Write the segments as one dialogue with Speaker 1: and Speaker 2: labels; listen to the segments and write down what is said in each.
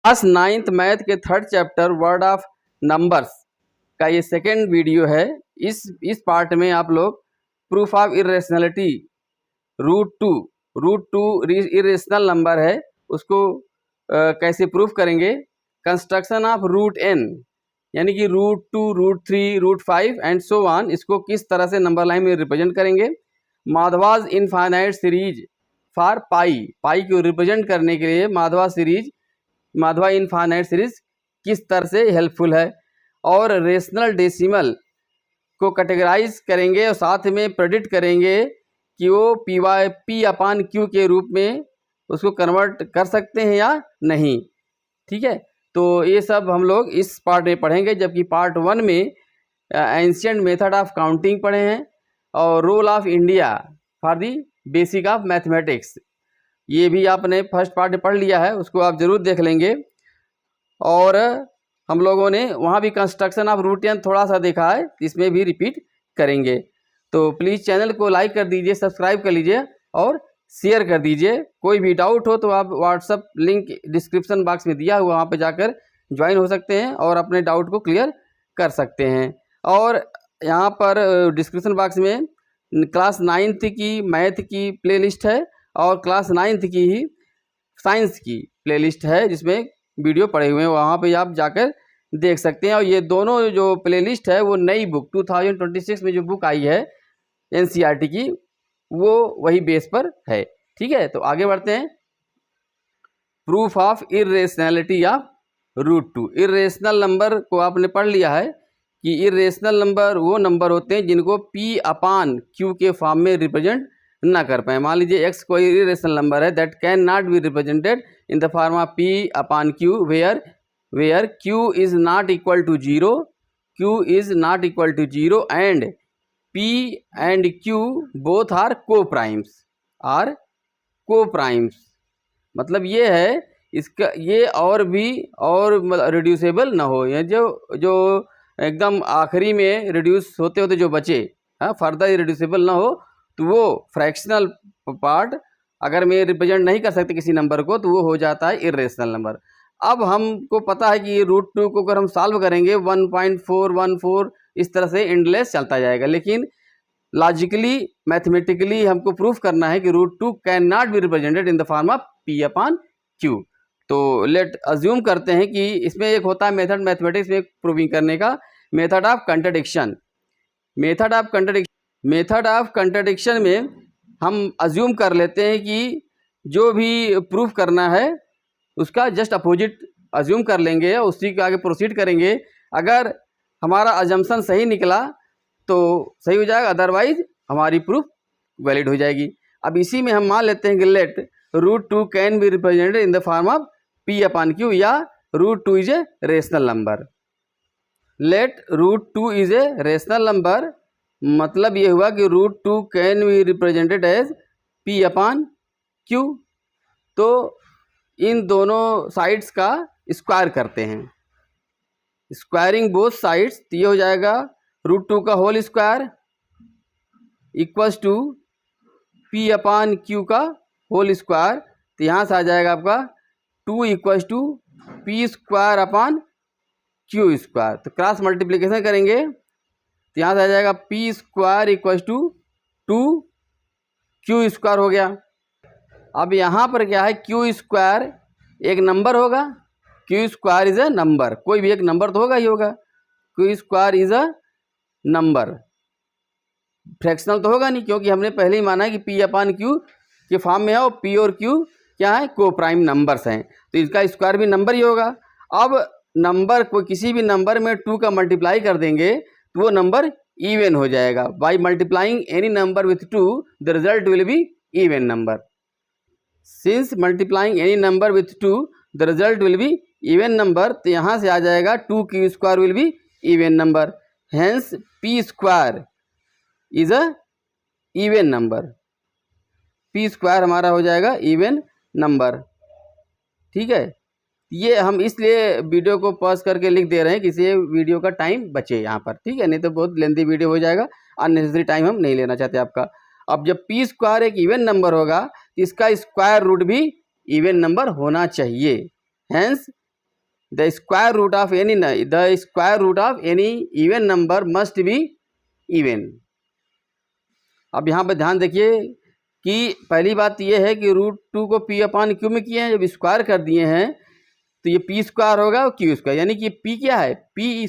Speaker 1: Class 9th math के 3rd chapter word of numbers का ये सेकेंड वीडियो है। इस पार्ट में आप लोग proof of irrationality root two irrational number है, उसको कैसे प्रूफ करेंगे। कंस्ट्रक्शन ऑफ रूट एन यानी कि √2, √3, √5 एंड सो ऑन, इसको किस तरह से नंबर लाइन में रिप्रेजेंट करेंगे। माधवाज इनफाइनाइट सीरीज फॉर पाई को रिप्रेजेंट करने के लिए माधवा इनफाइनाइट सीरीज किस तरह से हेल्पफुल है। और रेशनल डेसिमल को कैटेगराइज करेंगे और साथ में प्रेडिक्ट करेंगे कि वो P/Q के रूप में उसको कन्वर्ट कर सकते हैं या नहीं। ठीक है, तो ये सब हम लोग इस पार्ट में पढ़ेंगे, जबकि पार्ट 1 में एंशिएंट मेथड ऑफ काउंटिंग पढ़े हैं और role of India for the basic of mathematics, ये भी आपने फर्स्ट पार्ट में पढ़ लिया है, उसको आप ज़रूर देख लेंगे। और हम लोगों ने वहाँ भी कंस्ट्रक्शन ऑफ रूट एन थोड़ा सा देखा है, इसमें भी रिपीट करेंगे। तो प्लीज़ चैनल को लाइक कर दीजिए, सब्सक्राइब कर लीजिए और शेयर कर दीजिए। कोई भी डाउट हो तो आप व्हाट्सअप लिंक डिस्क्रिप्शन बॉक्स में दिया हुआ, वहाँ पे जाकर ज्वाइन हो सकते हैं और अपने डाउट को क्लियर कर सकते हैं। और यहाँ पर डिस्क्रिप्शन बॉक्स में क्लास 9th की मैथ की प्लेलिस्ट है और क्लास 9th की ही साइंस की प्लेलिस्ट है, जिसमें वीडियो पड़े हुए हैं, वहाँ पे आप जाकर देख सकते हैं। और ये दोनों जो प्लेलिस्ट है वो नई बुक 2026 में जो बुक आई है NCERT की, वो वही बेस पर है। ठीक है, तो आगे बढ़ते हैं। Proof of irrationality of √2। Irrational number को आपने पढ़ लिया है कि इरेशनल नंबर वो नंबर होते हैं जिनको P/Q के फॉर्म में रिप्रेजेंट ना कर पाए। मान लीजिए x कोई इरेशनल नंबर है that can not be represented in the form of P/Q where Q is not equal to 0 and P and Q both are coprimes. मतलब ये है इसका, ये और रिड्यूसेबल ना हो, ये जो एकदम आखिरी में रिड्यूस होते जो बचे, फर्दर रिड्यूसेबल ना हो, तो वो फ्रैक्शनल पार्ट अगर मैं रिप्रेजेंट नहीं कर सकते किसी नंबर को, तो वो हो जाता है इरेशनल नंबर। अब हमको पता है कि √2 को अगर हम सॉल्व करेंगे 1.414 इस तरह से एंडलेस चलता जाएगा, लेकिन लॉजिकली मैथमेटिकली हमको प्रूफ करना है कि √2 can not be represented in the form of P/Q। तो लेट अज्यूम करते हैं कि इसमें एक होता है मेथड मैथमेटिक्स में प्रूविंग करने का, method of contradiction. Method of contradiction में हम अज्यूम कर लेते हैं कि जो भी प्रूफ करना है उसका जस्ट अपोजिट अज्यूम कर लेंगे और उसी के आगे प्रोसीड करेंगे। अगर हमारा अजम्पशन सही निकला तो सही हो जाएगा, अदरवाइज हमारी प्रूफ वैलिड हो जाएगी। अब इसी में हम मान लेते हैं कि let √2 can be represented in the form of P/Q या √2 is a rational number. Let √2 is a rational number, मतलब ये हुआ कि √2 can be represented as P/Q। तो इन दोनों साइड्स का स्क्वायर करते हैं, स्क्वायरिंग बोथ साइड्स, तो ये हो जाएगा √2 का whole square equals to P/Q का होल स्क्वायर। तो यहाँ से आ जाएगा आपका 2 इक्वल्स टू P²/Q²। तो क्रॉस मल्टीप्लिकेशन करेंगे तो यहाँ से आ जाएगा P² इक्वल्स टू 2Q² हो गया। अब यहाँ पर क्या है, Q² एक नंबर होगा, Q² इज अ नंबर, कोई भी एक नंबर तो होगा ही होगा। Q² is a number, fractional तो होगा नहीं, क्योंकि हमने पहले ही माना है कि P/Q के फॉर्म में है और P और Q क्या है, को प्राइम नंबर्स हैं, तो इसका स्क्वायर भी नंबर ही होगा। अब नंबर को किसी भी नंबर में 2 का मल्टीप्लाई कर देंगे तो वो नंबर इवन हो जाएगा। By multiplying any number with 2 the result will be even number. Since multiplying any number with 2 the result will be even number, तो यहाँ से आ जाएगा 2Q² will be even number, hence P² is a even number. P² हमारा हो जाएगा even number. ठीक है, ये हम इसलिए वीडियो को पॉज करके लिख दे रहे हैं कि इससे वीडियो का टाइम बचे यहाँ पर। ठीक है, नहीं तो बहुत लेंथी वीडियो हो जाएगा, अननेसेसरी टाइम हम नहीं लेना चाहते आपका। अब जब P² एक इवन नंबर होगा, इसका स्क्वायर रूट भी इवन नंबर होना चाहिए, hence the square root of any even number must be even. अब यहाँ पर ध्यान देखिए कि पहली बात ये है कि √2 को p अपान क्यू में किए हैं, जब स्क्वायर कर दिए हैं तो ये p स्क्वायर होगा और q स्क्वायर, यानी कि p क्या है, p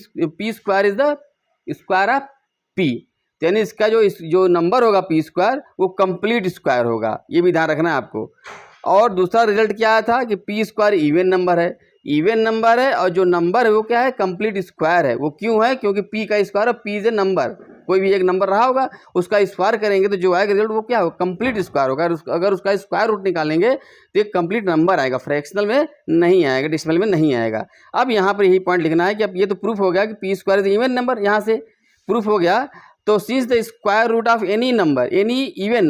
Speaker 1: square is the square of p, यानी इसका जो नंबर होगा p स्क्वायर वो कंप्लीट स्क्वायर होगा, ये भी ध्यान रखना है आपको। और दूसरा रिजल्ट क्या आया था कि p स्क्वायर इवन नंबर है, इवन नंबर है और जो नंबर है वो क्या है, कंप्लीट स्क्वायर है। वो क्यों है, क्योंकि p का स्क्वायर और p इज ए नंबर, कोई भी एक नंबर रहा होगा उसका स्क्वायर करेंगे तो जो आएगा रिजल्ट वो क्या होगा, कंप्लीट स्क्वायर होगा। अगर उसका स्क्वायर रूट निकालेंगे तो एक कंप्लीट नंबर आएगा, फ्रैक्शनल में नहीं आएगा, डेसिमल में नहीं आएगा। अब यहाँ पर यही पॉइंट लिखना है कि अब ये तो प्रूफ हो गया कि p square is even number, यहाँ से प्रूफ हो गया। तो since the square root of any number, any even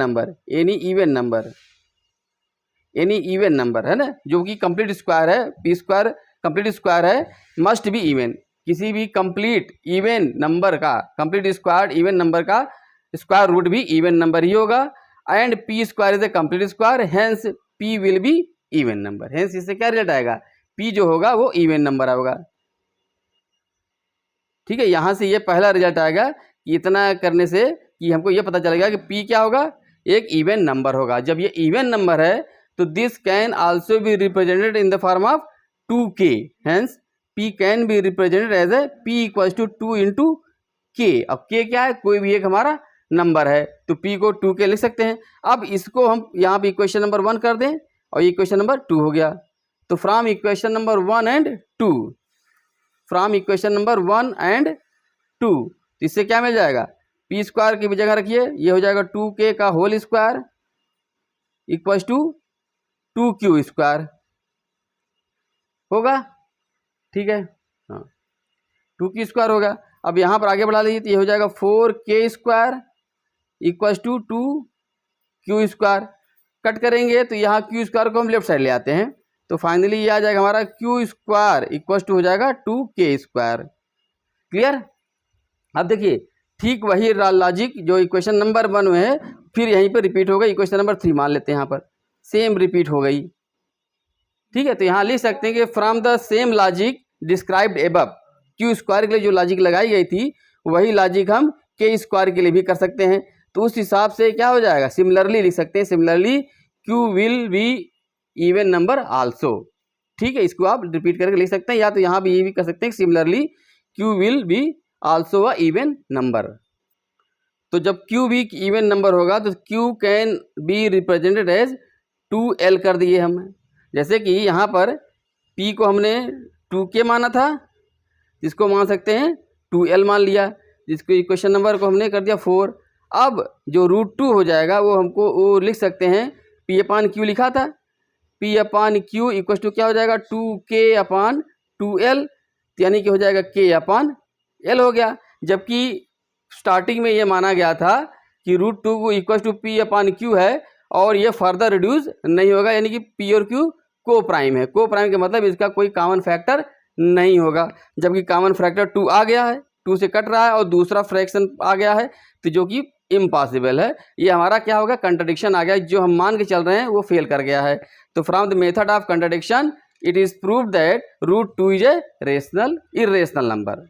Speaker 1: number है ना, जो कि कंप्लीट स्क्वायर है, p स्क्वायर कंप्लीट स्क्वायर है, मस्ट बी इवन, किसी भी कंप्लीट इवन नंबर का, कंप्लीट स्क्वायर इवन नंबर का स्क्वायर रूट भी इवन नंबर ही होगा। And p square is a complete square, hence p will be even number. Hence इससे क्या रिजल्ट आएगा, p जो होगा वो इवन नंबर होगा। ठीक है, यहाँ से ये पहला रिजल्ट आएगा कि इतना करने से कि हमको ये पता चलेगा कि p क्या होगा, एक इवन नंबर होगा। जब ये इवन नंबर है तो this can also be represented in the form of 2k, hence p can be represented as a p equals to 2 into k। अब k क्या है, कोई भी एक हमारा नंबर है तो p को 2k लिख सकते हैं। अब इसको हम यहाँ पे इक्वेशन नंबर 1 कर दें और ये इक्वेशन नंबर 2 हो गया। तो from equation number 1 and 2, from equation number 1 and 2 इससे क्या मिल जाएगा, p स्क्वायर की जगह रखिए, ये हो जाएगा 2k का whole square equals to 2q square होगा। ठीक है, हाँ 2q स्क्वायर होगा। अब यहाँ पर आगे बढ़ा लीजिए तो ये हो जाएगा 4k square equals to 2q square. Cut करेंगे तो यहाँ q स्क्वायर को हम लेफ्ट साइड ले आते हैं तो फाइनली ये आ जाएगा हमारा q स्क्वायर इक्वल्स टू हो जाएगा 2k स्क्वायर। क्लियर। अब देखिए ठीक वही लॉजिक जो इक्वेशन नंबर 1 में है फिर यहीं पर रिपीट होगा, इक्वेशन नंबर 3 मान लेते हैं, यहाँ पर सेम रिपीट हो गई। ठीक है, तो यहाँ लिख सकते हैं कि from the same logic described above, q square के लिए जो लॉजिक लगाई गई थी वही लॉजिक हम k स्क्वायर के लिए भी कर सकते हैं। तो उस हिसाब से क्या हो जाएगा, सिमिलरली लिख सकते हैं, similarly q will be even number also. ठीक है, इसको आप रिपीट करके लिख सकते हैं, या तो यहाँ भी ये भी कर सकते हैं similarly q will be also a even number. तो जब q भी इवन नंबर होगा तो q can be represented as 2l कर दिए हम। जैसे कि यहाँ पर p को हमने 2k माना था, जिसको मान सकते हैं 2l मान लिया, जिसको इक्वेशन नंबर को हमने कर दिया 4। अब जो √2 हो जाएगा वो हमको वो लिख सकते हैं, p अपान q लिखा था, p upon q equal to क्या हो जाएगा 2k अपान 2l, यानी कि हो जाएगा k अपान l हो गया। जबकि स्टार्टिंग में ये माना गया था कि √2 को equal to p upon q है और ये फर्दर रिड्यूस नहीं होगा, यानी कि p और q को प्राइम है। को प्राइम के मतलब इसका कोई कॉमन फैक्टर नहीं होगा, जबकि कॉमन फैक्टर 2 आ गया है, 2 से कट रहा है और दूसरा फ्रैक्शन आ गया है, तो जो कि इम्पॉसिबल है। ये हमारा क्या होगा, कंट्राडिक्शन आ गया, जो हम मान के चल रहे हैं वो फेल कर गया है। तो from the method of contradiction it is proved that √2 is a rational irrational number.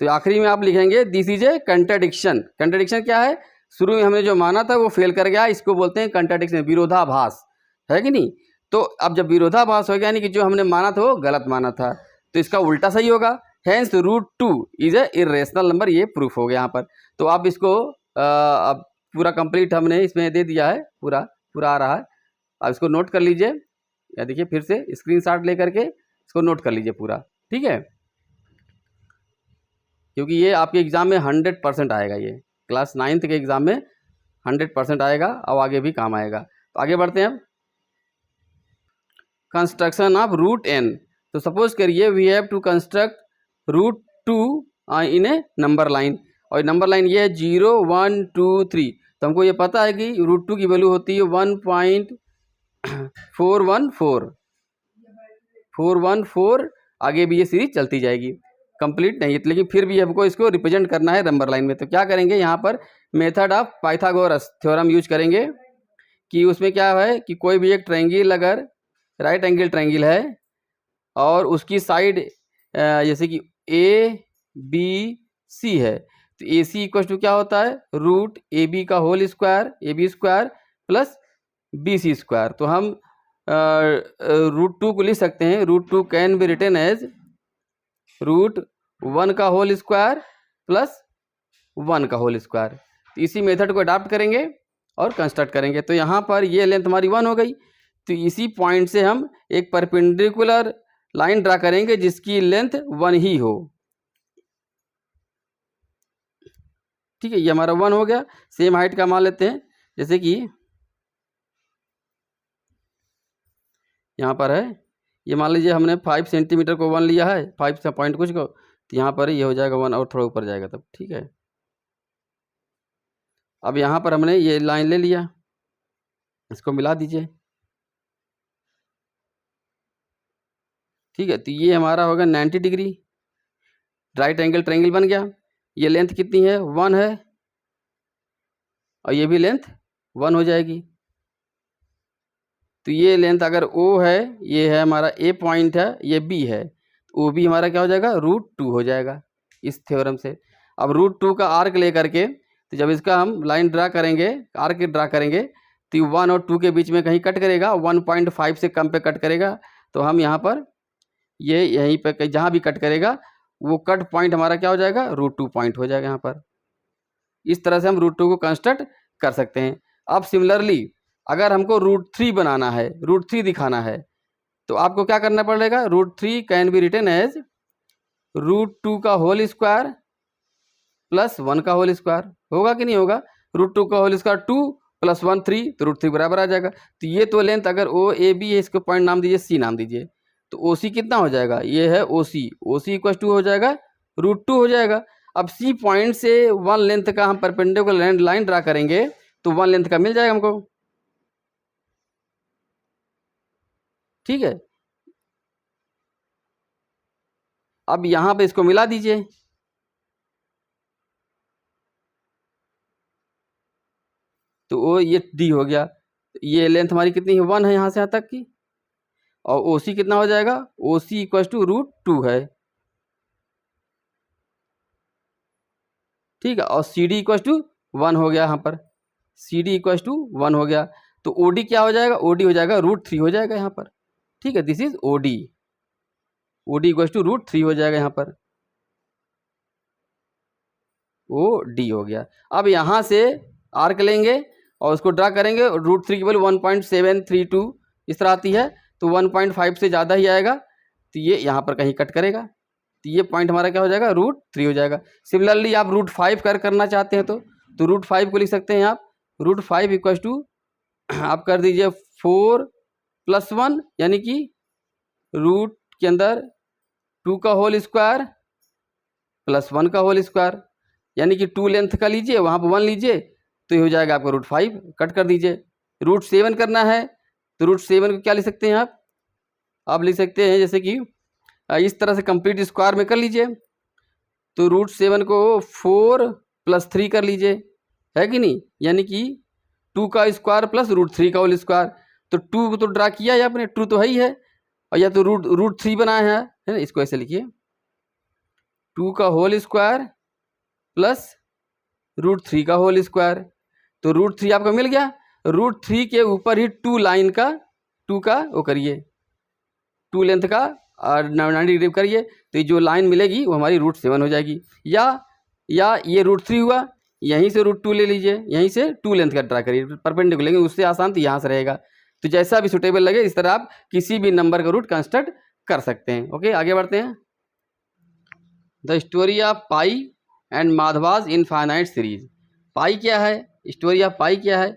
Speaker 1: तो आखिरी में आप लिखेंगे this is a contradiction. Contradiction क्या है, शुरू में हमने जो माना था वो फेल कर गया, इसको बोलते हैं कंट्राडिक्शन, विरोधाभास, है कि नहीं। तो अब जब विरोधाभास हो गया, यानी कि जो हमने माना था वो गलत माना था, तो इसका उल्टा सही होगा। Hence √2 is A irrational number, ये प्रूफ हो गया यहाँ पर। तो आप इसको अब पूरा कंप्लीट हमने इसमें दे दिया है, पूरा आ रहा है, अब इसको नोट कर लीजिए, या देखिए फिर से स्क्रीनशॉट ले करके इसको नोट कर लीजिए पूरा, ठीक है, क्योंकि ये आपके एग्ज़ाम में 100% आएगा, ये क्लास 9th के एग्ज़ाम में 100% आएगा और आगे भी काम आएगा। तो आगे बढ़ते हैं अब, कंस्ट्रक्शन ऑफ √n। तो सपोज करिए we have to construct √2 in a number line, और नंबर लाइन ये है 0 1 2 3। तो हमको ये पता है कि √2 की वैल्यू होती है 1.414, आगे भी ये सीरीज चलती जाएगी, कंप्लीट नहीं है, लेकिन फिर भी हमको इसको रिप्रेजेंट करना है नंबर लाइन में। तो क्या करेंगे, यहाँ पर method of Pythagoras theorem use करेंगे कि उसमें क्या है कि कोई भी एक ट्रायंगल अगर राइट एंगल ट्रायंगल है और उसकी साइड जैसे कि ए बी सी है, तो ए सी इक्वल टू क्या होता है, रूट ए बी का whole square, a b square plus b c square. तो हम रूट 2 को लिख सकते हैं, root 2 can be written as root 1 का होल स्क्वायर प्लस 1 का होल स्क्वायर। तो इसी मेथड को अडाप्ट करेंगे और कंस्ट्रक्ट करेंगे। तो यहाँ पर ये लेंथ हमारी 1 हो गई, तो इसी पॉइंट से हम एक परपेंडिकुलर लाइन ड्रा करेंगे जिसकी लेंथ 1 ही हो। ठीक है, ये हमारा 1 हो गया। सेम हाइट का मान लेते हैं, जैसे कि यहाँ पर है, ये मान लीजिए हमने 5 सेंटीमीटर को 1 लिया है, 5 से पॉइंट कुछ को, तो यहाँ पर ये हो जाएगा 1 और थोड़ा ऊपर जाएगा तब। ठीक है, अब यहाँ पर हमने ये लाइन ले लिया, इसको मिला दीजिए। ठीक है, तो ये हमारा होगा 90 डिग्री, राइट एंगल ट्रायंगल बन गया। ये लेंथ कितनी है, 1 है, और ये भी लेंथ 1 हो जाएगी। तो ये लेंथ अगर O है, ये है हमारा A पॉइंट है, ये B है, तो OB हमारा क्या हो जाएगा, रूट 2 हो जाएगा इस थ्योरम से। अब रूट 2 का आर्क ले करके, तो जब इसका हम लाइन ड्रा करेंगे, आर्क ड्रा करेंगे, तो 1 और 2 के बीच में कहीं कट करेगा, 1.5 से कम पे कट करेगा। तो हम यहाँ पर ये यहीं पे जहाँ भी कट करेगा वो कट पॉइंट हमारा क्या हो जाएगा, रूट 2 पॉइंट हो जाएगा यहाँ पर। इस तरह से हम रूट 2 को कंस्ट्रक्ट कर सकते हैं। अब सिमिलरली अगर हमको रूट 3 बनाना है, रूट 3 दिखाना है, तो आपको क्या करना पड़ेगा, root 3 can be written as root 2 का होल स्क्वायर प्लस 1 का होल स्क्वायर। होगा कि नहीं होगा, रूट 2 का होल स्क्वायर 2 प्लस 1 3, तो रूट 3 बराबर आ जाएगा। तो ये तो लेंथ अगर ओ ए बी है, इसको पॉइंट नाम दीजिए, सी नाम दीजिए, तो ओ सी कितना हो जाएगा, ये है ओ सी, ओ सी इक्वल टू हो जाएगा रूट 2 हो जाएगा। अब सी पॉइंट से 1 लेंथ का हम परपेंडिकुलर लाइन ड्रा करेंगे, तो 1 लेंथ का मिल जाएगा हमको। ठीक है, अब यहाँ पे इसको मिला दीजिए, तो वो ये डी हो गया। ये लेंथ हमारी कितनी है, 1 है यहाँ से यहाँ तक की, और ओ सी कितना हो जाएगा, ओ सी इक्वल टू रूट 2 है। ठीक है, और सी डी इक्वल टू 1 हो गया यहाँ पर, सी डी इक्वल टू 1 हो गया। तो ओ डी क्या हो जाएगा, ओ डी हो जाएगा रूट 3 हो जाएगा यहाँ पर। ठीक है, this is O D, O D equal to root 3 हो जाएगा यहाँ पर, ओ डी हो गया। अब यहाँ से आर्क लेंगे और उसको ड्रा करेंगे, रूट 3 की वैल्यू 1.732 इस तरह आती है, तो 1.5 से ज़्यादा ही आएगा, तो ये यहाँ पर कहीं कट करेगा, तो ये पॉइंट हमारा क्या हो जाएगा, रूट 3 हो जाएगा। सिमिलरली आप रूट 5 करना चाहते हैं तो रूट 5 को लिख सकते हैं आप, रूट 5 इक्वल टू आप कर दीजिए 4 प्लस 1, यानी कि रूट के अंदर 2 का होल स्क्वायर प्लस 1 का होल स्क्वायर, यानी कि 2 लेंथ का लीजिए, वहाँ पर 1 लीजिए, तो ये हो जाएगा आपका रूट 5, कट कर दीजिए। रूट 7 करना है, तो रूट 7 को क्या लिख सकते हैं आप लिख सकते हैं जैसे कि इस तरह से कंप्लीट स्क्वायर में कर लीजिए, तो रूट 7 को 4 प्लस 3 कर लीजिए, है कि नहीं, यानी कि 2 का स्क्वायर प्लस रूट 3 का होल स्क्वायर। तो 2 को तो ड्रा किया है आपने, 2 तो है ही है, और या तो रूट 3 बनाया है ना, इसको ऐसे लिखिए, 2 का होल स्क्वायर प्लस रूट 3 का होल स्क्वायर। तो रूट 3 आपको मिल गया, रूट 3 के ऊपर ही 2 लाइन का 2 का वो करिए, 2 लेंथ का और 90 डिग्री करिए, तो ये जो लाइन मिलेगी वो हमारी रूट 7 हो जाएगी। या ये रूट 3 हुआ, यहीं से रूट 2 ले लीजिए, यहीं से 2 लेंथ का ड्रा करिए परपेंडिकुलर, लेकिन उससे आसान तो यहाँ से रहेगा। तो जैसा भी सुटेबल लगे इस तरह आप किसी भी नंबर का रूट कंस्ट्रक्ट कर सकते हैं। ओके, आगे बढ़ते हैं। The story of pi and Madhava's infinite series. Pi क्या है, स्टोरी ऑफ पाई क्या है,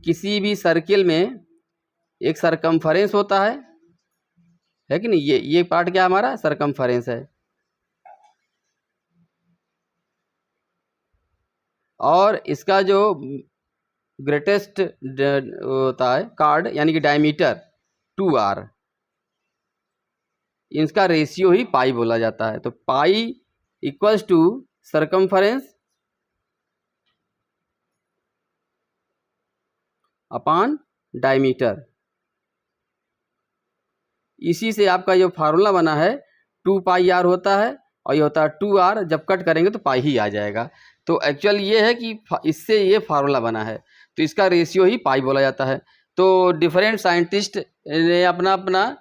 Speaker 1: किसी भी सर्किल में एक सरकमफरेंस होता है कि नहीं, ये पार्ट क्या हमारा सरकमफरेंस है, और इसका जो ग्रेटेस्ट होता है कार्ड, यानी कि डायमीटर 2r, इसका रेशियो ही पाई बोला जाता है। तो pi equals to circumference upon diameter. इसी से आपका जो फार्मूला बना है 2 पाई आर होता है और ये होता है 2 आर, जब कट करेंगे तो पाई ही आ जाएगा। तो एक्चुअल ये है कि इससे ये फार्मूला बना है, तो इसका रेशियो ही पाई बोला जाता है। तो डिफरेंट साइंटिस्ट ने अपना अपना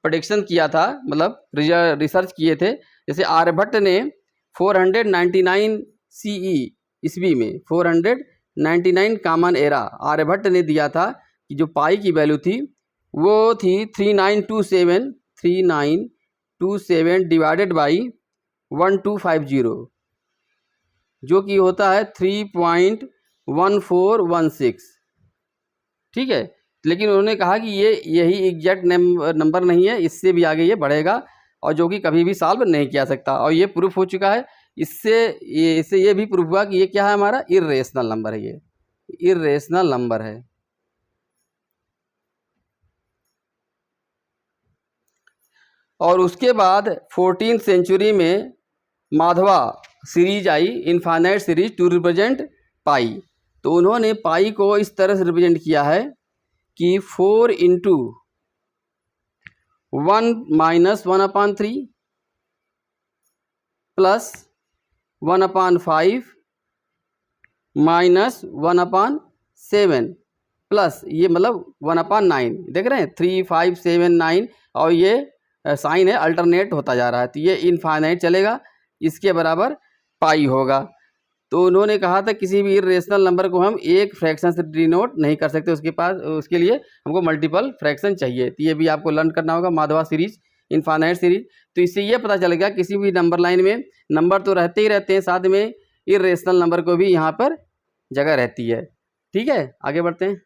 Speaker 1: प्रेडिक्शन किया था, मतलब रिसर्च किए थे। जैसे आर्यभट्ट ने 499 CE ईस्वी में 499 कॉमन एरा आर्यभट्ट ने दिया था कि जो पाई की वैल्यू थी वो थी 3927 डिवाइडेड बाई 1250, जो कि होता है 3.1416। ठीक है, लेकिन उन्होंने कहा कि यही एग्जैक्ट नंबर नहीं है, इससे भी आगे ये बढ़ेगा और जो कि कभी भी सॉल्व नहीं किया सकता। और ये प्रूफ हो चुका है। इससे ये भी प्रूफ हुआ कि ये क्या है, हमारा इर्रेशनल नंबर है, ये इर्रेशनल नंबर है। और उसके बाद 14th सेंचुरी में माधवा सीरीज आई, infinite series to represent pi. तो उन्होंने पाई को इस तरह से रिप्रेजेंट किया है कि 4 × 1 - 1/3 प्लस 1/5 माइनस 1/7 प्लस ये मतलब 1/9। देख रहे हैं 3, 5, 7, 9 और ये साइन है अल्टरनेट होता जा रहा है, तो ये इनफाइनाइट चलेगा, इसके बराबर पाई होगा। तो उन्होंने कहा था किसी भी इर्रेशनल नंबर को हम एक फ्रैक्शन से डिनोट नहीं कर सकते, उसके लिए हमको मल्टीपल फ्रैक्शन चाहिए। तो ये भी आपको लर्न करना होगा, माधवा सीरीज, इनफाइनाइट सीरीज। तो इससे ये पता चलेगा किसी भी नंबर लाइन में नंबर तो रहते ही रहते हैं, साथ में इर्रेशनल नंबर को भी यहाँ पर जगह रहती है। ठीक है, आगे बढ़ते हैं।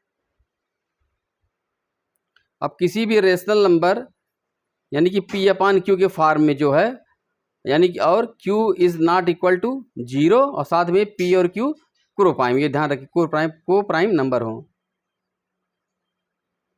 Speaker 1: अब किसी भी रेशनल नंबर यानी कि P/Q के फॉर्म में जो है, यानी कि और Q is not equal to 0 और साथ में P और Q को प्राइम, ये ध्यान रखिए को प्राइम नंबर हो,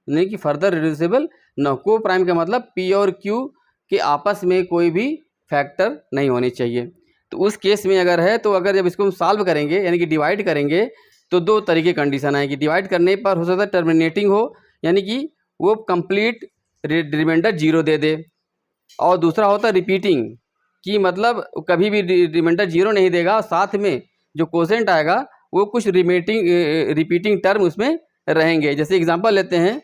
Speaker 1: नहीं कि फर्दर रिड्यूसिबल न। को प्राइम का मतलब P और Q के आपस में कोई भी फैक्टर नहीं होने चाहिए। तो उस केस में अगर है, तो अगर जब इसको हम सॉल्व करेंगे यानी कि डिवाइड करेंगे, तो दो तरीके कंडीशन आएगी। डिवाइड करने पर हो सकता है टर्मिनेटिंग हो, यानी कि वो कंप्लीट रिमाइंडर 0 दे दे, और दूसरा होता है रिपीटिंग, कि मतलब कभी भी रिमाइंडर 0 नहीं देगा और साथ में जो कोसेंट आएगा वो कुछ रिपीटिंग टर्म उसमें रहेंगे। जैसे एग्जांपल लेते हैं,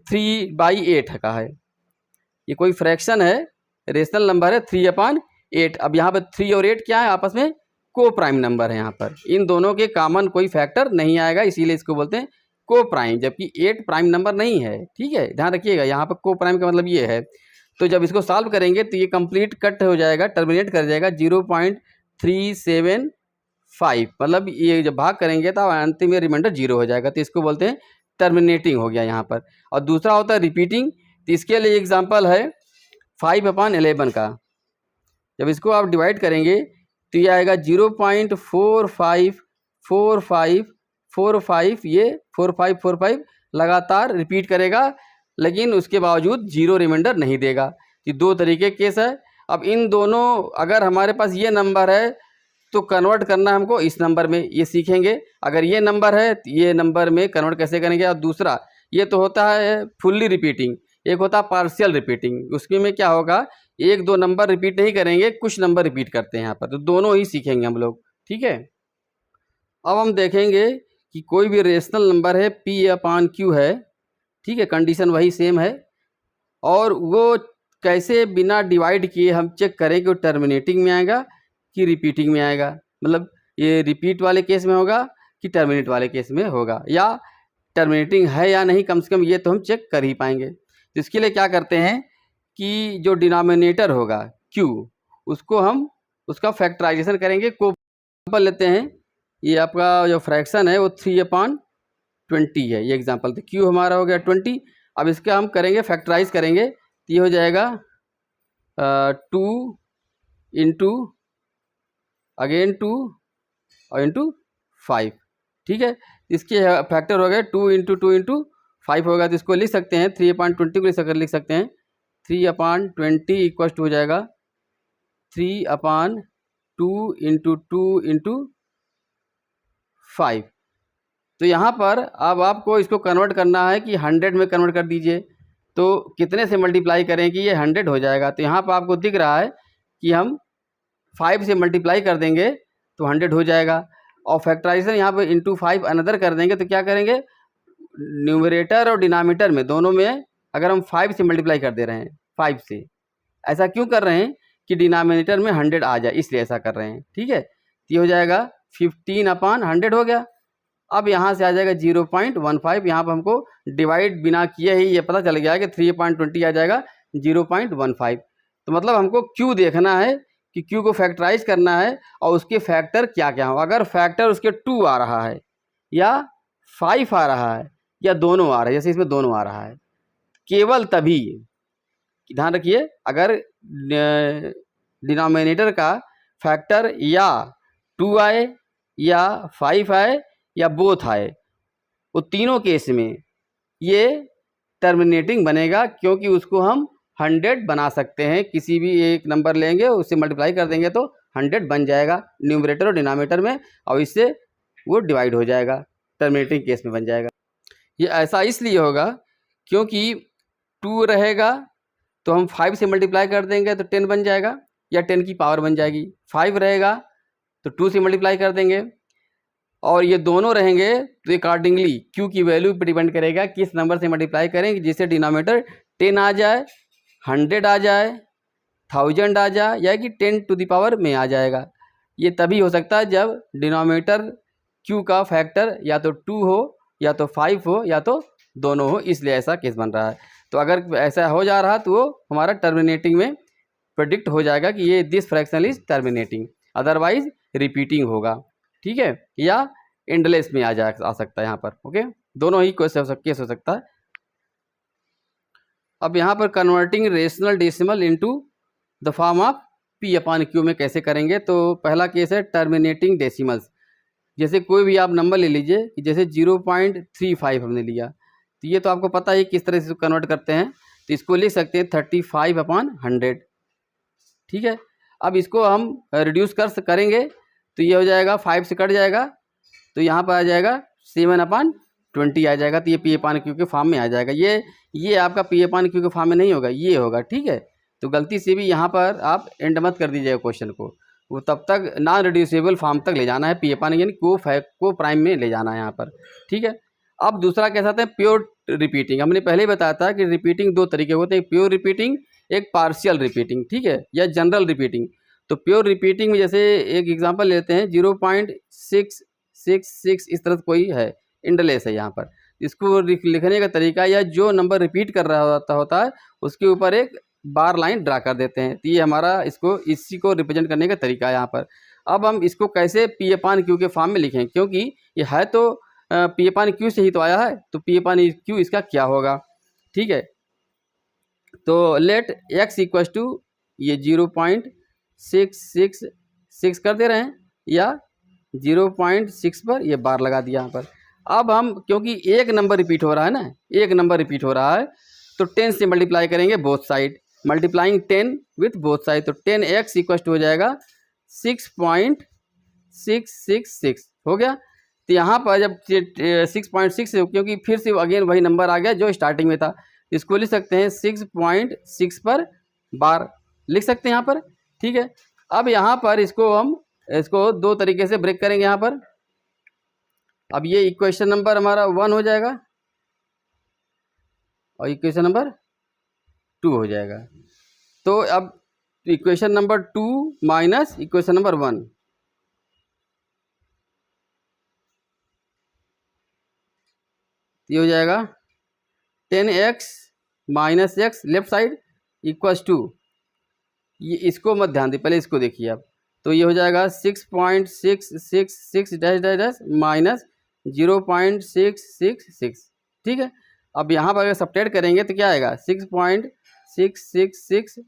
Speaker 1: 3/8 का है, ये कोई फ्रैक्शन है, रेशनल नंबर है 3/8। अब यहाँ पर 3 और 8 क्या है, आपस में को प्राइम नंबर है। यहाँ पर इन दोनों के कॉमन कोई फैक्टर नहीं आएगा, इसीलिए इसको बोलते हैं को प्राइम, जबकि 8 प्राइम नंबर नहीं है। ठीक है, ध्यान रखिएगा, यहाँ पर को प्राइम का मतलब ये है। तो जब इसको सॉल्व करेंगे तो ये कंप्लीट कट हो जाएगा, टर्मिनेट कर जाएगा 0.375, मतलब ये जब भाग करेंगे तो अंतिम में रिमाइंडर 0 हो जाएगा, तो इसको बोलते हैं टर्मिनेटिंग हो गया यहाँ पर। और दूसरा होता है रिपीटिंग, तो इसके लिए एग्जांपल है 5/11 का। जब इसको आप डिवाइड करेंगे तो ये आएगा 0.454545, ये 4545 लगातार रिपीट करेगा, लेकिन उसके बावजूद 0 रिमाइंडर नहीं देगा। ये दो तरीके केस है। अब इन दोनों, अगर हमारे पास ये नंबर है तो कन्वर्ट करना हमको इस नंबर में, ये सीखेंगे। अगर ये नंबर है तो ये नंबर में कन्वर्ट कैसे करेंगे। और दूसरा, ये तो होता है फुल्ली रिपीटिंग, एक होता है पार्शियल रिपीटिंग। उसमें में क्या होगा, 1-2 नंबर रिपीट नहीं करेंगे, कुछ नंबर रिपीट करते हैं यहाँ पर। तो दोनों ही सीखेंगे हम लोग। ठीक है, अब हम देखेंगे कि कोई भी रेशनल नंबर है P/Q है, ठीक है, कंडीशन वही सेम है, और वो कैसे बिना डिवाइड किए हम चेक करें कि वो टर्मिनेटिंग में आएगा कि रिपीटिंग में आएगा, मतलब ये रिपीट वाले केस में होगा कि टर्मिनेट वाले केस में होगा, या टर्मिनेटिंग है या नहीं, कम से कम ये तो हम चेक कर ही पाएंगे। तो इसके लिए क्या करते हैं कि जो डिनोमिनेटर होगा Q, उसको हम उसका फैक्टराइजेशन करेंगे। को लेते हैं, ये आपका जो फ्रैक्शन है वो 3/20 है, ये एग्जांपल। तो Q हमारा हो गया 20। अब इसका हम करेंगे फैक्टराइज करेंगे, तो ये हो जाएगा 2 इंटू अगेन 2 और इंटू 5। ठीक है, इसके फैक्टर हो गए 2 इंटू 2 इंटू 5 होगा। तो इसको लिख सकते हैं 3/20 को लिख सकते हैं 3/20 इक्वल टू हो जाएगा 3/2 इंटू 2 इंटू 5। तो यहाँ पर अब आपको इसको कन्वर्ट करना है कि 100 में कन्वर्ट कर दीजिए। तो कितने से मल्टीप्लाई करें कि ये 100 हो जाएगा। तो यहाँ पर आपको दिख रहा है कि हम 5 से मल्टीप्लाई कर देंगे तो 100 हो जाएगा, और फैक्टराइजेशन यहाँ पर इंटू 5 अनदर कर देंगे तो क्या करेंगे, न्यूमरेटर और डिनोमिनेटर में दोनों में अगर हम 5 से मल्टीप्लाई कर दे रहे हैं 5 से, ऐसा क्यों कर रहे हैं कि डिनोमिनेटर में 100 आ जाए, इसलिए ऐसा कर रहे हैं। ठीक है, तो ये हो जाएगा 15/100 हो गया। अब यहाँ से आ जाएगा 0.15, यहाँ पर हमको डिवाइड बिना किए ही ये पता चल गया कि 3/20 आ जाएगा 0.15। तो मतलब हमको क्यू देखना है कि क्यू को फैक्टराइज करना है और उसके फैक्टर क्या क्या हो। अगर फैक्टर उसके 2 आ रहा है या 5 आ रहा है या दोनों आ रहा है, जैसे इसमें दोनों आ रहा है, केवल तभी, ध्यान रखिए, अगर डिनोमिनेटर का फैक्टर या 2 आए या 5 आए या बोथ आए, वो तीनों केस में ये टर्मिनेटिंग बनेगा, क्योंकि उसको हम 100 बना सकते हैं। किसी भी एक नंबर लेंगे उससे मल्टीप्लाई कर देंगे तो 100 बन जाएगा न्यूमरेटर और डिनोमिनेटर में, और इससे वो डिवाइड हो जाएगा, टर्मिनेटिंग केस में बन जाएगा। ये ऐसा इसलिए होगा क्योंकि 2 रहेगा तो हम 5 से मल्टीप्लाई कर देंगे तो 10 बन जाएगा या 10 की पावर बन जाएगी। 5 रहेगा तो 2 से मल्टीप्लाई कर देंगे, और ये दोनों रहेंगे तो अकॉर्डिंगली क्यू की वैल्यू पर डिपेंड करेगा किस नंबर से मल्टीप्लाई करें, जिससे डिनोमिनेटर 10 आ जाए, 100 आ जाए, 1000 आ जाए, या कि 10 टू द पावर में आ जाएगा। ये तभी हो सकता है जब डिनोमिनेटर क्यू का फैक्टर या तो 2 हो या तो 5 हो या तो दोनों हो, इसलिए ऐसा केस बन रहा है। तो अगर ऐसा हो जा रहा तो वो हमारा टर्मिनेटिंग में प्रेडिक्ट हो जाएगा कि ये this fraction is terminating, otherwise repeating होगा। ठीक है, या एंडलेस में आ सकता है यहाँ पर। ओके, दोनों ही केस हो सकता है। अब यहाँ पर converting rational decimal into the form of P/Q में कैसे करेंगे। तो पहला केस है टर्मिनेटिंग डेसिमल्स। जैसे कोई भी आप नंबर ले लीजिए कि जैसे 0.35 हमने लिया, तो ये तो आपको पता है किस तरह से कन्वर्ट करते हैं। तो इसको लिख सकते हैं 35/100। ठीक है, अब इसको हम रिड्यूस करेंगे तो ये हो जाएगा 5 से कट जाएगा, तो यहाँ पर आ जाएगा 7/20 आ जाएगा। तो ये P/Q के फॉर्म में आ जाएगा। ये आपका P/Q के फॉर्म में नहीं होगा, ये होगा। ठीक है, तो गलती से भी यहाँ पर आप एंड मत कर दीजिएगा क्वेश्चन को, वो तब तक नॉन रिड्यूसेबल फॉर्म तक ले जाना है, P/Q यानी को प्राइम में ले जाना है यहाँ पर। ठीक है, अब दूसरा कैसा था, प्योर रिपीटिंग। हमने पहले ही बताया था कि रिपीटिंग 2 तरीके होते हैं, एक प्योर रिपीटिंग, एक पार्शियल रिपीटिंग। ठीक है, या जनरल रिपीटिंग। तो प्योर रिपीटिंग में जैसे एक एग्जांपल लेते हैं 0.666, इस तरह कोई है, इंडलेस है यहाँ पर। इसको लिखने का तरीका, या जो नंबर रिपीट कर रहा होता है उसके ऊपर एक बार लाइन ड्रा कर देते हैं। तो ये हमारा इसी को रिप्रेजेंट करने का तरीका है यहाँ पर। अब हम इसको कैसे P/Q के फॉर्म में लिखें, क्योंकि ये है तो P/Q से ही तो आया है, तो P/Q इसका क्या होगा। ठीक है, तो लेट x इक्वल टू ये 0.666 कर दे रहे हैं, या 0.6 पर ये बार लगा दिया यहाँ पर। अब हम, क्योंकि एक नंबर रिपीट हो रहा है ना, एक नंबर रिपीट हो रहा है, तो 10 से मल्टीप्लाई करेंगे both side, multiplying 10 with both side. तो 10x इक्वल टू हो जाएगा 6.666 हो गया। तो यहाँ पर जब 6.6, क्योंकि फिर से अगेन वही नंबर आ गया जो स्टार्टिंग में था, इसको लिख सकते हैं 6.6 पर बार लिख सकते हैं यहाँ पर। ठीक है, अब यहाँ पर इसको 2 तरीके से ब्रेक करेंगे यहाँ पर। अब ये इक्वेशन नंबर हमारा 1 हो जाएगा और इक्वेशन नंबर 2 हो जाएगा। तो अब equation number 2 minus equation number 1, ये हो जाएगा 10x minus x left side equals to, ये इसको मत ध्यान दे, पहले इसको देखिए आप। तो ये हो जाएगा 6.666 डैश डैश डैश माइनस 0.666। ठीक है, अब यहाँ पर अगर सब्ट्रैक्ट करेंगे तो क्या आएगा, 6.666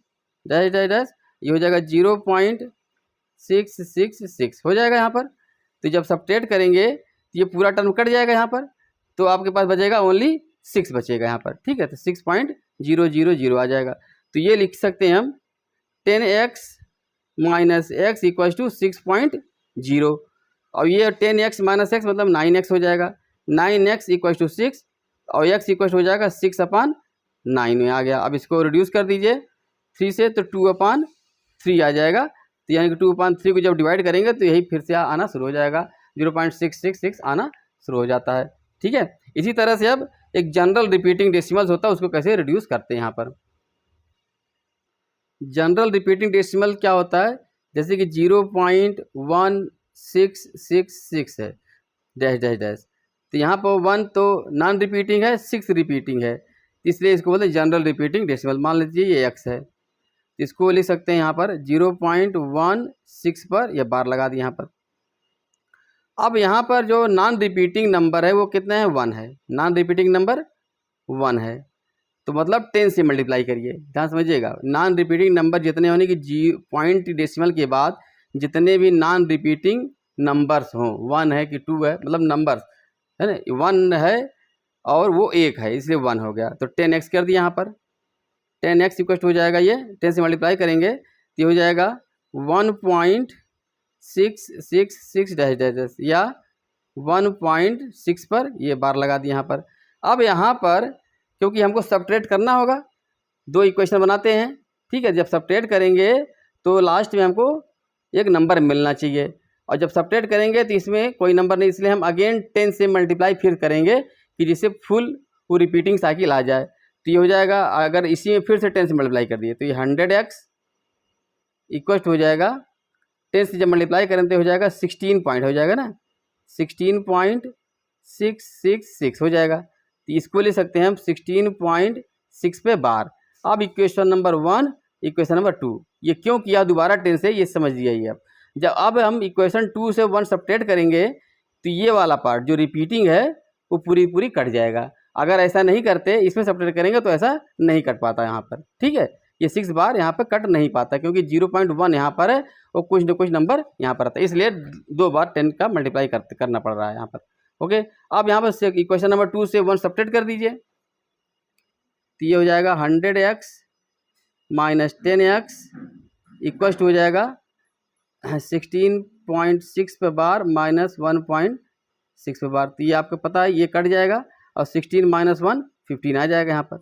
Speaker 1: डैश डैश डैश, ये हो जाएगा 0.666 हो जाएगा यहाँ पर। तो जब सब्ट्रैक्ट करेंगे तो ये पूरा टर्म कट जाएगा यहाँ पर, तो आपके पास बचेगा ओनली 6 बचेगा यहाँ पर। ठीक है, तो 6.000 आ जाएगा। तो ये लिख सकते हैं हम 10x minus x equal to 6.0, और ये 10x माइनस x मतलब 9x हो जाएगा। 9x इक्वल टू 6 और x इक्वल हो जाएगा 6/9। 9 में आ गया। अब इसको रिड्यूस कर दीजिए 3 से, तो 2/3 आ जाएगा। तो यानी कि 2/3 को जब डिवाइड करेंगे तो यही फिर से आना शुरू हो जाएगा, 0.666 आना शुरू हो जाता है। ठीक है, इसी तरह से अब एक जनरल रिपीटिंग डेसिमल्स होता है, उसको कैसे रिड्यूस करते हैं यहाँ पर। जनरल रिपीटिंग डेसिमल क्या होता है, जैसे कि 0.1666 है, डैश डैश डैश, तो यहाँ पर 1 तो नॉन रिपीटिंग है, 6 रिपीटिंग है, इसलिए इसको बोलते हैं जनरल रिपीटिंग डेसिमल। मान लीजिए ये x है, इसको लिख सकते हैं यहाँ पर 0.16 पर, यह बार लगा दी यहाँ पर। अब यहाँ पर जो नॉन रिपीटिंग नंबर है वो कितने हैं, 1 है। नॉन रिपीटिंग नंबर 1 है, तो मतलब 10 से मल्टीप्लाई करिए, ध्यान समझिएगा। नॉन रिपीटिंग नंबर जितने होने की पॉइंट डेसिमल के बाद जितने भी नॉन रिपीटिंग नंबर्स हों, 1 है कि 2 है, मतलब नंबर्स है ना, 1 है और वो 1 है, इसलिए 1 हो गया। तो 10x कर दिया यहाँ पर, 10x इक्वल हो जाएगा, ये 10 से मल्टीप्लाई करेंगे तो हो जाएगा 1.666 डैश डैश या 1.6 पर, ये बार लगा दी यहाँ पर। अब यहाँ पर क्योंकि हमको सब्ट्रैक्ट करना होगा, 2 इक्वेशन बनाते हैं, ठीक है। जब सब्ट्रैक्ट करेंगे तो लास्ट में हमको एक नंबर मिलना चाहिए, और जब सब्ट्रैक्ट करेंगे तो इसमें कोई नंबर नहीं, इसलिए हम अगेन 10 से मल्टीप्लाई फिर करेंगे कि जिससे फुल वो रिपीटिंग साइकिल आ जाए। तो ये हो जाएगा, अगर इसी में फिर से 10 से मल्टीप्लाई कर दिए तो ये 100x इक्वल हो जाएगा, 10 से जब मल्टीप्लाई करें तो हो जाएगा 16 पॉइंट हो जाएगा ना, 16.666 हो जाएगा। तो इसको ले सकते हैं हम 16.6 पे बार। अब इक्वेशन नंबर 1, इक्वेशन नंबर 2, ये क्यों किया दोबारा 10 से, ये समझ जाइए। अब हम इक्वेशन 2 से 1 सब्ट्रैक्ट करेंगे तो ये वाला पार्ट जो रिपीटिंग है वो पूरी कट जाएगा। अगर ऐसा नहीं करते, इसमें सब्ट्रैक्ट करेंगे तो ऐसा नहीं कट पाता यहाँ पर, ठीक है। ये 6 बार यहाँ पर कट नहीं पाता क्योंकि 0.1 यहाँ पर है और कुछ न कुछ नंबर यहाँ पर आता है, इसलिए 2 बार 10 का मल्टीप्लाई करना पड़ रहा है यहाँ पर। ओके, अब यहाँ पर इक्वेशन नंबर 2 से 1 सब्ट्रैक्ट कर दीजिए तो ये हो जाएगा 100x माइनस 10x इक्वल हो जाएगा 16.6 पे बार माइनस 1.6 पे बार। तो ये आपको पता है ये कट जाएगा और 16 माइनस 1 15 आ जाएगा यहाँ पर।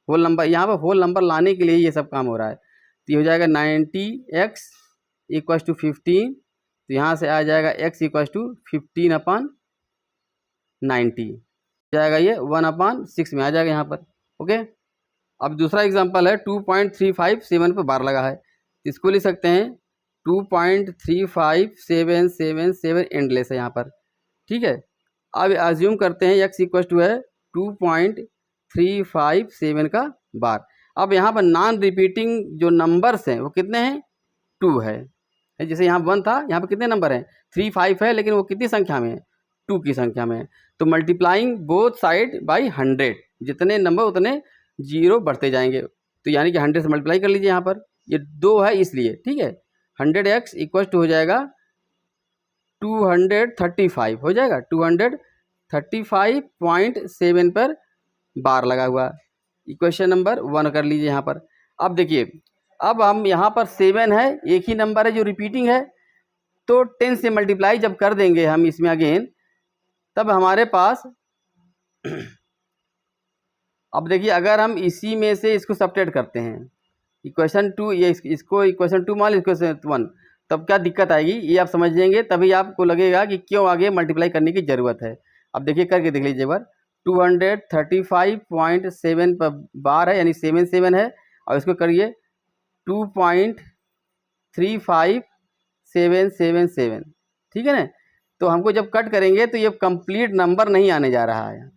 Speaker 1: होल नंबर, यहाँ पर होल नंबर लाने के लिए ये सब काम हो रहा है। तो ये हो जाएगा 90x इक्वल टू 15, तो यहाँ से आ जाएगा x इक्वल टू 15/90 जाएगा, ये 1/6 में आ जाएगा यहाँ पर। ओके, अब दूसरा एग्जांपल है 2.357 पर बार लगा है, इसको लिख सकते हैं 2.35777 एंडलेस है यहाँ पर, ठीक है। अब अज्यूम करते हैं x इक्वल टू है 2.357 का बार। अब यहाँ पर नॉन रिपीटिंग जो नंबर्स हैं वो कितने हैं, 2 है। जैसे यहाँ 1 था, यहाँ पर कितने नंबर हैं, 3 5 है, लेकिन वो कितनी संख्या में है, 2 की संख्या में है। तो मल्टीप्लाइंग बोथ साइड बाई 100, जितने नंबर उतने 0 बढ़ते जाएंगे, तो यानी कि 100 से मल्टीप्लाई कर लीजिए यहाँ पर, ये 2 है इसलिए, ठीक है। 100x इक्वल टू हो जाएगा 235 हो जाएगा, 235.7 पर बार लगा हुआ। इक्वेशन नंबर 1 कर लीजिए यहाँ पर। अब देखिए, अब हम यहाँ पर 7 है, एक ही नंबर है जो रिपीटिंग है, तो 10 से मल्टीप्लाई जब कर देंगे हम इसमें अगेन, तब हमारे पास अब देखिए अगर हम इसी में से इसको सब्ट्रैक्ट करते हैं, इक्वेशन 2, ये इसको इक्वेशन 2 मान इक्वेशन 1, तब क्या दिक्कत आएगी ये आप समझ जाएंगे, तभी आपको लगेगा कि क्यों आगे मल्टीप्लाई करने की ज़रूरत है। अब देखिए करके देख लीजिए बार, 235.7 पर बार है, यानी 7 है, और इसको करिए 2.35777, ठीक है ना। तो हमको जब कट करेंगे तो ये कंप्लीट नंबर नहीं आने जा रहा है,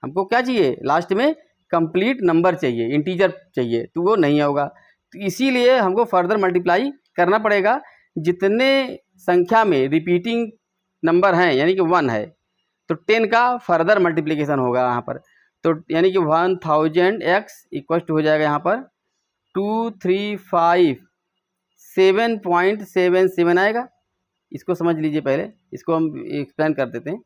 Speaker 1: हमको क्या चाहिए, लास्ट में कंप्लीट नंबर चाहिए, इंटीजर चाहिए, तो वो नहीं होगा। तो इसीलिए हमको फर्दर मल्टीप्लाई करना पड़ेगा, जितने संख्या में रिपीटिंग नंबर हैं, यानी कि 1 है, तो 10 का फर्दर मल्टीप्लिकेशन होगा यहाँ पर। तो यानी कि 1000x इक्वल टू हो जाएगा यहाँ पर 235.777 आएगा। इसको समझ लीजिए, पहले इसको हम एक्सप्लेन कर देते हैं।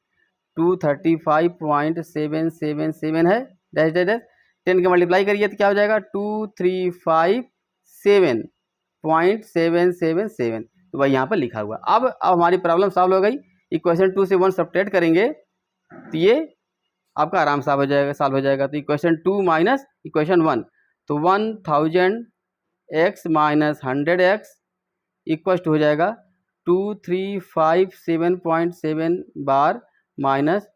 Speaker 1: 235.777 है, डैश डैश डैश, 10 के मल्टीप्लाई करिए तो क्या हो जाएगा 235.777, तो वही यहाँ पर लिखा हुआ। अब हमारी प्रॉब्लम सॉल्व हो गई। इक्वेशन 2 से 1 सब्ट्रैक्ट करेंगे तो ये आपका आराम से सॉल्व हो जाएगा। तो इक्वेशन 2 माइनस इक्वेशन 1, तो 1000x minus 100x equal to हो जाएगा 2357.7 बार माइनस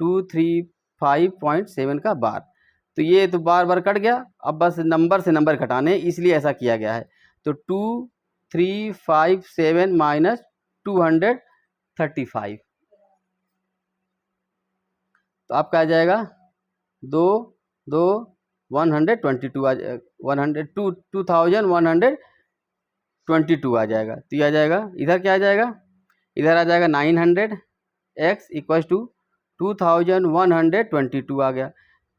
Speaker 1: 235.7 का बार। तो ये तो बार बार कट गया, अब बस नंबर से नंबर घटाने, इसलिए ऐसा किया गया है। तो 2357 माइनस 235, तो आपका आ जाएगा 122 आ जाएगा, 2122 आ जाएगा। तो ये आ जाएगा, इधर क्या आ जाएगा, इधर आ जाएगा 900x इक्वल टू 2122 आ गया।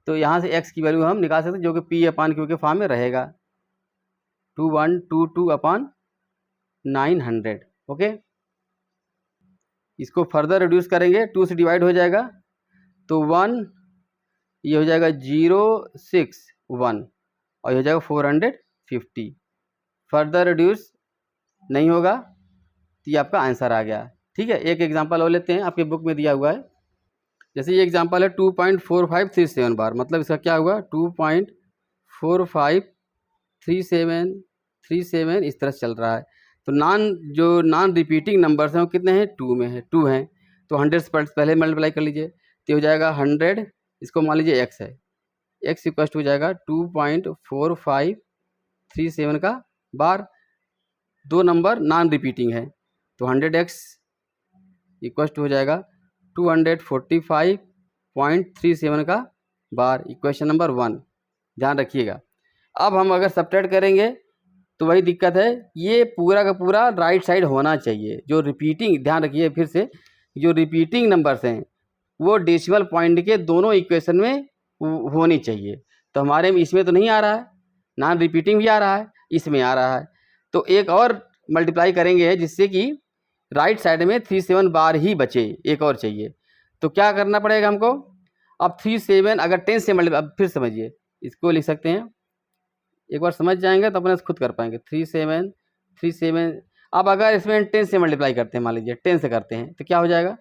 Speaker 1: तो यहाँ से x की वैल्यू हम निकाल सकते हैं, जो कि p अपान क्यू के फॉर्म में रहेगा, 2122 अपान 900। ओके, इसको फर्दर रिड्यूस करेंगे, 2 से डिवाइड हो जाएगा, तो 1 ये हो जाएगा 061 और ये हो जाएगा 450। फर्दर रिड्यूस नहीं होगा, तो ये आपका आंसर आ गया। ठीक है, एक एग्जांपल और लेते हैं, आपके बुक में दिया हुआ है। जैसे ये एग्जांपल है 2.4537 बार, मतलब इसका क्या हुआ 2.453737 इस तरह से चल रहा है। तो नॉन रिपीटिंग नंबर्स हैं वो कितने हैं, 2 में है, 2 हैं। तो 100 से पहले मल्टीप्लाई कर लीजिए, तो हो जाएगा 100, इसको मान लीजिए x है, x इक्वल हो जाएगा 2.4537 का बार। दो नंबर नॉन रिपीटिंग है, तो 100x इक्वल हो जाएगा 245.37 का बार, इक्वेशन नंबर 1, ध्यान रखिएगा। अब हम अगर सब्ट्रैक्ट करेंगे तो वही दिक्कत है, ये पूरा का पूरा राइट साइड होना चाहिए। जो रिपीटिंग, ध्यान रखिए फिर से, जो रिपीटिंग नंबर्स हैं वो डेसिमल पॉइंट के दोनों इक्वेशन में होनी चाहिए। तो हमारे में इसमें तो नहीं आ रहा है, नॉन रिपीटिंग भी आ रहा है, इसमें आ रहा है। तो एक और मल्टीप्लाई करेंगे जिससे कि राइट साइड में 37 बार ही बचे, एक और चाहिए। तो क्या करना पड़ेगा हमको, अब 37 अगर 10 से मल्टीप्लाई, अब फिर समझिए, इसको लिख सकते हैं, एक बार समझ जाएंगे तो अपने खुद कर पाएंगे। 37 अब अगर इसमें 10 से मल्टीप्लाई करते हैं, मान लीजिए 10 से करते हैं, तो क्या हो जाएगा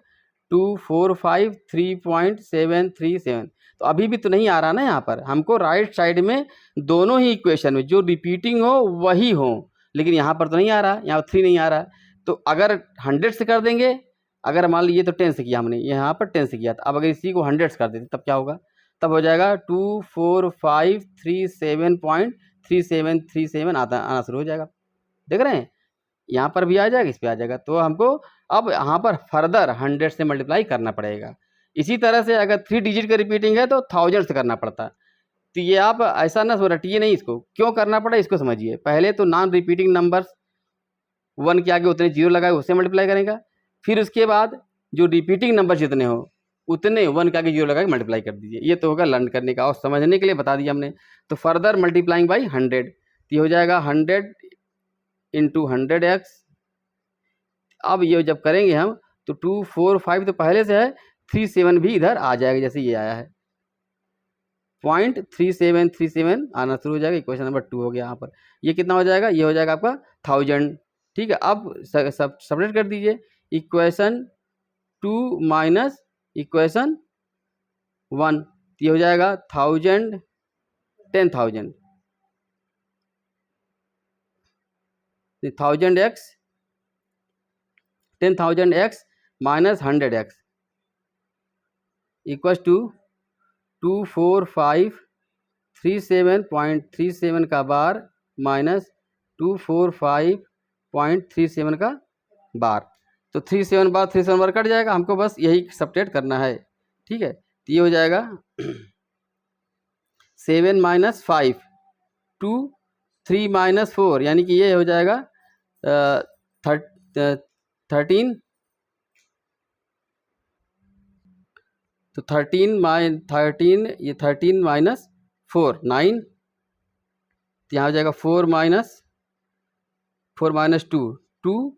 Speaker 1: 2453.737। तो अभी भी तो नहीं आ रहा ना, यहाँ पर हमको राइट साइड में दोनों ही इक्वेशन में जो रिपीटिंग हो वही हो, लेकिन यहाँ पर तो नहीं आ रहा, यहाँ 3 नहीं आ रहा। तो अगर 100 से कर देंगे, अगर मान लीजिए तो 10 से किया हमने, यहाँ पर 10 से किया था, अब अगर इसी को 100 से कर देते तब क्या होगा, तब हो जाएगा 24537.3737 आना शुरू हो जाएगा। देख रहे हैं, यहाँ पर भी आ जाएगा, इस पर आ जाएगा। तो हमको अब यहाँ पर फर्दर 100 से मल्टीप्लाई करना पड़ेगा। इसी तरह से अगर 3 डिजिट का रिपीटिंग है तो 1000 से करना पड़ता। तो ये आप ऐसा ना रटिए नहीं, इसको क्यों करना पड़ा इसको समझिए। पहले तो नॉन रिपीटिंग नंबर्स 1 के आगे उतने जीरो लगाए उससे मल्टीप्लाई करेगा, फिर उसके बाद जो रिपीटिंग नंबर जितने हो उतने 1 के आगे जीरो लगा के मल्टीप्लाई कर दीजिए। ये तो होगा लर्न करने का और समझने के लिए बता दिया हमने। तो फर्दर मल्टीप्लाइंग बाई 100, तो ये हो जाएगा 100 इंटू 100x। अब ये जब करेंगे हम तो 245 तो पहले से है, 37 भी इधर आ जाएगा, जैसे ये आया है 0.3737 आना शुरू हो जाएगा। इक्वेशन नंबर 2 हो गया। यहाँ पर ये कितना हो जाएगा, ये हो जाएगा आपका 1000। ठीक है, अब सब सेपरेट कर दीजिए, इक्वेशन 2 माइनस इक्वेशन 1, ये हो जाएगा 1000 10,000 1000x 10,000x minus 100x equal to 24537.37 का बार माइनस 245.37 का बार। तो 37 बार 37 बार कट जाएगा, हमको बस यही सब्ट्रैक्ट करना है। ठीक है, तो ये हो जाएगा 7 माइनस 5 2 3 माइनस 4, यानी कि ये हो जाएगा 13। तो 13 ये 13 माइनस 4 9, तो यहाँ हो जाएगा 4 माइनस 2 2।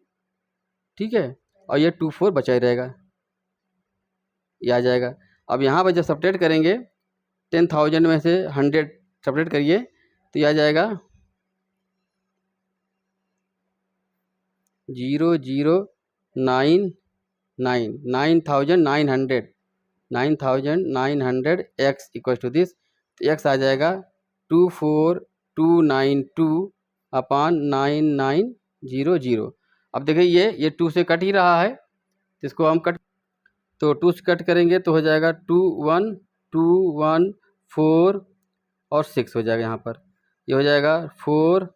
Speaker 1: ठीक है, और ये 2 4 बचा ही रहेगा, ये आ जाएगा। अब यहाँ पर जब सब्ट्रैक्ट करेंगे 10,000 में से 100 सब्ट्रैक्ट करिए तो ये आ जाएगा 0,099 9,900 9900 x इक्वल टू दिस, तो x आ जाएगा 24292 अपान 9900। अब देखिए ये 2 से कट ही रहा है, तो इसको हम तो 2 से कट करेंगे तो हो जाएगा 2 1 2 1 4 और 6 हो जाएगा यहाँ पर, ये हो जाएगा 4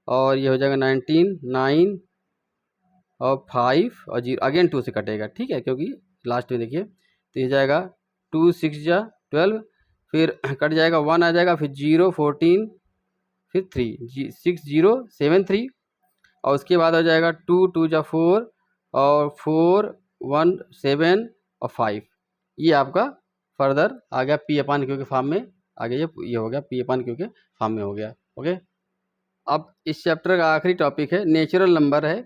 Speaker 1: और ये हो जाएगा 19 9 और 5 और 0 अगेन 2 से कटेगा, ठीक है, क्योंकि लास्ट में देखिए, तो ये जाएगा 2 6 जा 12, फिर कट जाएगा 1 आ जाएगा, फिर 0 14, फिर 3 6 0 7 3 और उसके बाद हो जाएगा 2 2 जा 4 और 4 1 7 और 5। ये आपका फर्दर आ गया पी अपान क्यू के फॉर्म में आ गया, ये हो गया पी अपान क्यू के फॉर्म में हो गया। ओके, अब इस चैप्टर का आखिरी टॉपिक है नेचुरल नंबर है।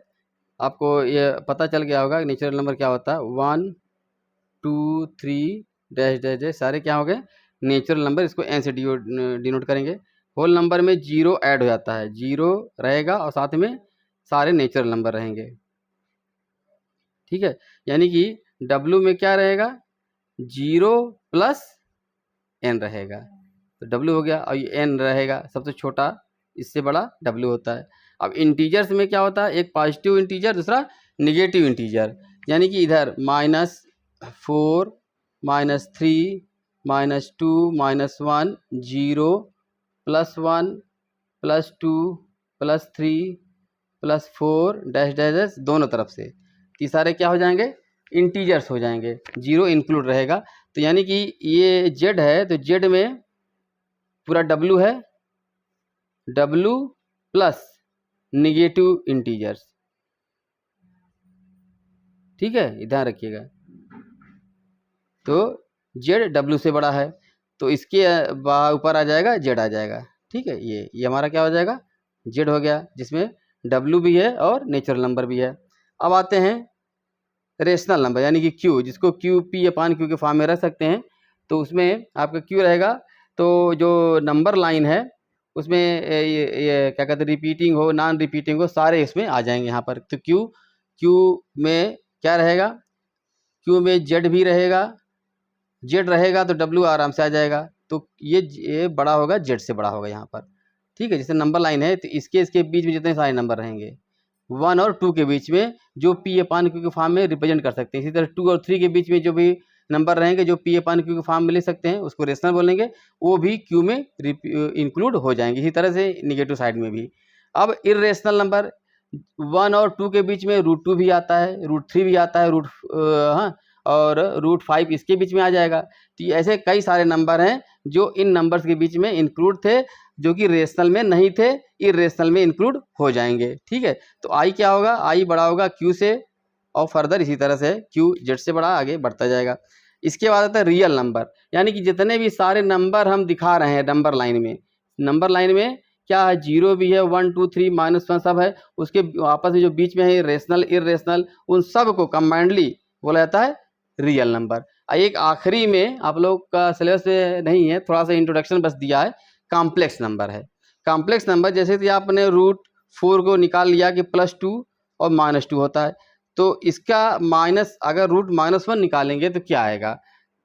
Speaker 1: आपको ये पता चल गया होगा नेचुरल नंबर क्या होता है, 1 2 3 डैश डैश डैश सारे क्या हो गए नेचुरल नंबर, इसको एन से डिनोट करेंगे। होल नंबर में 0 ऐड हो जाता है, 0 रहेगा और साथ में सारे नेचुरल नंबर रहेंगे, ठीक है, यानी कि W में क्या रहेगा 0 प्लस n रहेगा, तो W हो गया, और ये n रहेगा सबसे छोटा, इससे बड़ा W होता है। अब इंटीजर्स में क्या होता है, एक पॉजिटिव इंटीजर दूसरा निगेटिव इंटीजर, यानी कि इधर -4 -3 -2 -1 0 +1 +2 +3 +4 डैश डैश डैश दोनों तरफ से, ये सारे क्या हो जाएंगे इंटीजर्स हो जाएंगे, 0 इंक्लूड रहेगा। तो यानी कि ये Z है, तो Z में पूरा W है, W प्लस निगेटिव इंटीजर्स, ठीक है, ध्यान रखिएगा। तो Z W से बड़ा है, तो इसके ऊपर आ जाएगा Z आ जाएगा, ठीक है, ये हमारा क्या हो जाएगा Z हो गया, जिसमें W भी है और नेचुरल नंबर भी है। अब आते हैं रेशनल नंबर, यानी कि Q, जिसको Q P अपान Q के फॉर्म में रख सकते हैं। तो उसमें आपका Q रहेगा, तो जो नंबर लाइन है उसमें ये क्या कहते हैं रिपीटिंग हो नॉन रिपीटिंग हो सारे इसमें आ जाएंगे यहाँ पर। तो Q में क्या रहेगा, Q में Z भी रहेगा, Z रहेगा तो W आराम से आ जाएगा, तो ये बड़ा होगा Z से बड़ा होगा यहाँ पर, ठीक है। जैसे नंबर लाइन है तो इसके बीच में जितने सारे नंबर रहेंगे 1 और 2 के बीच में जो P अपान Q के फॉर्म में रिप्रेजेंट कर सकते हैं, इसी तरह 2 और 3 के बीच में जो भी नंबर रहेंगे जो P अपान Q के फॉर्म में ले सकते हैं उसको रेशनल बोलेंगे, वो भी Q में इंक्लूड हो जाएंगे। इसी तरह से निगेटिव साइड में भी। अब इर्रेशनल नंबर 1 और 2 के बीच में √2 भी आता है, √3 भी आता है, और √5 इसके बीच में आ जाएगा। तो ऐसे कई सारे नंबर हैं जो इन नंबर्स के बीच में इंक्लूड थे, जो कि रेशनल में नहीं थे, इर्रेशनल में इंक्लूड हो जाएंगे, ठीक है। तो आई क्या होगा, आई बड़ा होगा Q से, और फर्दर इसी तरह से Q Z से बड़ा आगे बढ़ता जाएगा। इसके बाद आता है रियल नंबर, यानी कि जितने भी सारे नंबर हम दिखा रहे हैं नंबर लाइन में क्या है 0 भी है 1 2 3 -1 सब है, उसके आपस में जो बीच में है रेशनल इर्रेशनल उन सब को कंबाइंडली बोला जाता है रियल नंबर। एक आखिरी में आप लोग का सिलेबस में नहीं है, थोड़ा सा इंट्रोडक्शन बस दिया है, कॉम्प्लेक्स नंबर है। कॉम्प्लेक्स नंबर जैसे कि आपने √4 को निकाल लिया कि +2 और -2 होता है, तो इसका अगर √-1 निकालेंगे तो क्या आएगा,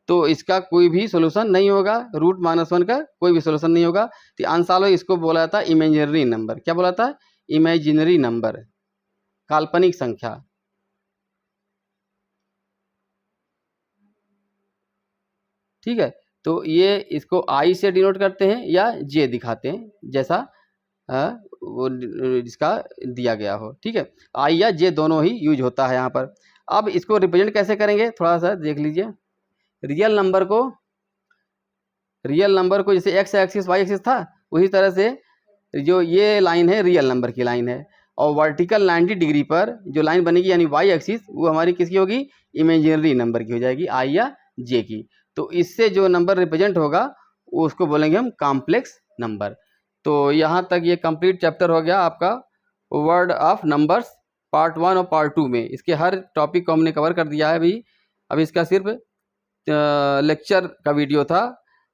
Speaker 1: तो इसका कोई भी सोल्यूशन नहीं होगा, √-1 का कोई भी सोल्यूशन नहीं होगा। तो आंसर इसको बोला जाता है इमेजिनरी नंबर। क्या बोला जाता है, इमेजिनरी नंबर, काल्पनिक संख्या, ठीक है। तो ये इसको आई से डिनोट करते हैं या जे दिखाते हैं, जैसा वो जिसका दिया गया हो, ठीक है। आई या जे दोनों ही यूज होता है यहाँ पर। अब इसको रिप्रेजेंट कैसे करेंगे थोड़ा सा देख लीजिए। रियल नंबर को जैसे एक्स एक्सिस वाई एक्सिस था, उसी तरह से जो ये लाइन है रियल नंबर की लाइन है, और वर्टिकल 90 डिग्री पर जो लाइन बनेगी यानी वाई एक्सिस वो हमारी किसकी होगी, इमेजिनरी नंबर की हो जाएगी, आई या जे की। तो इससे जो नंबर रिप्रेजेंट होगा उसको बोलेंगे हम कॉम्प्लेक्स नंबर। तो यहाँ तक ये कंप्लीट चैप्टर हो गया आपका वर्ड ऑफ नंबर्स पार्ट 1 और पार्ट 2 में। इसके हर टॉपिक को हमने कवर कर दिया है अभी इसका सिर्फ लेक्चर का वीडियो था।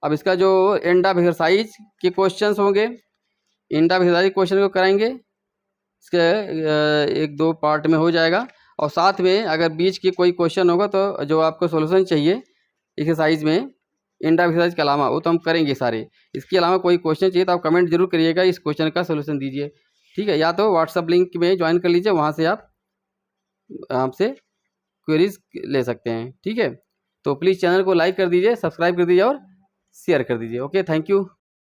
Speaker 1: अब इसका जो एंड ऑफ एक्सरसाइज के क्वेश्चंस होंगे, एंड ऑफ एक्सरसाइज क्वेश्चन को कराएंगे, इसके 1-2 पार्ट में हो जाएगा। और साथ में अगर बीच के कोई क्वेश्चन होगा तो जो आपको सॉल्यूशन चाहिए एक्सरसाइज में, एंड ऑफ एक्सरसाइज के अलावा, वो तो हम करेंगे सारे। इसके अलावा कोई क्वेश्चन चाहिए तो आप कमेंट जरूर करिएगा, इस क्वेश्चन का सोल्यूशन दीजिए, ठीक है। या तो व्हाट्सअप लिंक में ज्वाइन कर लीजिए, वहाँ से आप हमसे क्वेरीज ले सकते हैं, ठीक है। तो प्लीज़ चैनल को लाइक कर दीजिए, सब्सक्राइब कर दीजिए और शेयर कर दीजिए। Okay, thank you.